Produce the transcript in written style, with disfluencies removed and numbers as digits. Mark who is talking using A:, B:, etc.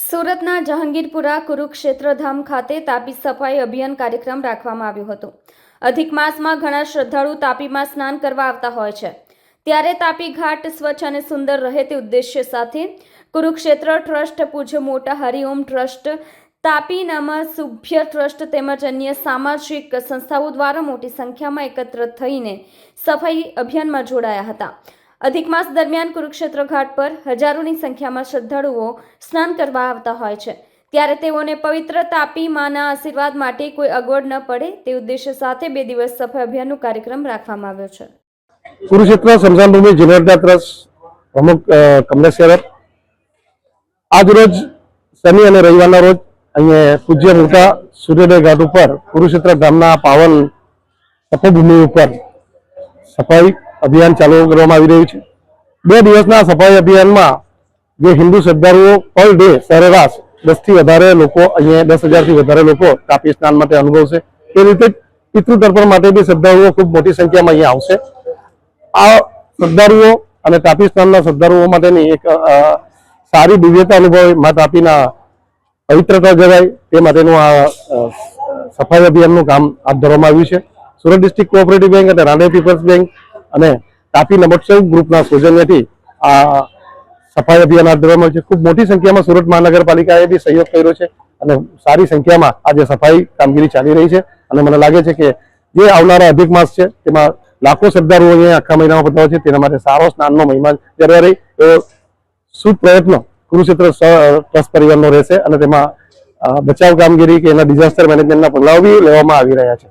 A: સુરતના જહાંગીરપુરા કુરુક્ષેત્રધામ ખાતે તાપી સફાઈ અભિયાન કાર્યક્રમ રાખવામાં આવ્યો હતો। અધિક માસમાં ઘણા શ્રદ્ધાળુ તાપીમાં સ્નાન કરવા આવતા હોય છે, ત્યારે તાપી ઘાટ સ્વચ્છ અને સુંદર રહે તે ઉદ્દેશ્ય સાથે કુરુક્ષેત્ર ટ્રસ્ટ, પૂજ્ય મોટા હરિઓમ ટ્રસ્ટ, તાપી નામા સુભ્ય ટ્રસ્ટ તેમજ અન્ય સામાજિક સંસ્થાઓ દ્વારા મોટી સંખ્યામાં એકત્ર થઈને સફાઈ અભિયાનમાં જોડાયા હતા। અધિક માસ દરમિયાન કુરુક્ષેત્ર ઘાટ પર હજારોની સંખ્યામાં શ્રદ્ધાળુઓ સ્નાન કરવા આવતા હોય છે, ત્યારે તેઓને પવિત્ર તાપી માના આશીર્વાદ માટે કોઈ અગવડ ન પડે તે ઉદ્દેશ્ય સાથે 2 દિવસ સફાઈ અભિયાનનો કાર્યક્રમ રાખવામાં આવ્યો છે।
B: કુરુક્ષેત્ર સ્મશાન ભૂમિ જીર્ણોદ્ધાર ટ્રસ્ટ પ્રમુખ કમલેશ યાદવ આજ રોજ શનિ અને રવિવારના રોજ અહીંયા પૂજ્ય મોટા સૂર્યોદય ઘાટ ઉપર કુરુક્ષેત્ર ધામના પાવન તપોભૂમિ ઉપર સફાઈ અભિયાન ચાલુ કરવામાં આવી રહ્યું છે। 2 દિવસના સફાઈ અભિયાનમાં જે હિન્દુ શ્રદ્ધાળુઓ પર ડે સરેરાશ 10 થી વધારે લોકો અહીંયા 10,000 થી વધારે લોકો તાપી સ્નાન માટે અનુભવશે। એ રીતે પિતૃ તર્પણ માટે બી શ્રદ્ધાળુઓ ખૂબ મોટી સંખ્યામાં અહીંયા આવશે। આ શ્રદ્ધાળુઓ અને તાપી સ્નાનના શ્રદ્ધાળુઓ માટેની એક સારી દિવ્યતા અનુભવ મા તાપીના પવિત્રતા જગાય તે માટેનું આ સફાઈ અભિયાનનું કામ હાથ ધરવામાં આવ્યું છે। સુરત ડિસ્ટ્રિક્ટ કોઓપરેટિવ બેંક અને રાંદેર પીપલ્સ બેંક અને તાપી નમોત્સવ ગ્રુપના સૌજન્યથી આ સફાઈ અભિયાન હાથ ધરવામાં આવ્યું છે। ખૂબ મોટી સંખ્યામાં સુરત મહાનગરપાલિકાએ બી સહયોગ કર્યો છે અને સારી સંખ્યામાં આજે સફાઈ કામગીરી ચાલી રહી છે અને મને લાગે છે કે જે આવનારા અધિક માસ છે તેમાં લાખો શ્રદ્ધાળુઓ અહીંયા આખા મહિનામાં પધારે છે, તેના માટે સારો સ્નાનનો મહિમા જળવાઈ રહે એવો શુભ પ્રયત્ન કુરુક્ષેત્ર ટ્રસ્ટ પરિવારનો રહેશે અને તેમાં બચાવ કામગીરી કે એના ડિઝાસ્ટર મેનેજમેન્ટના પગલાઓ બી લેવામાં આવી રહ્યા છે।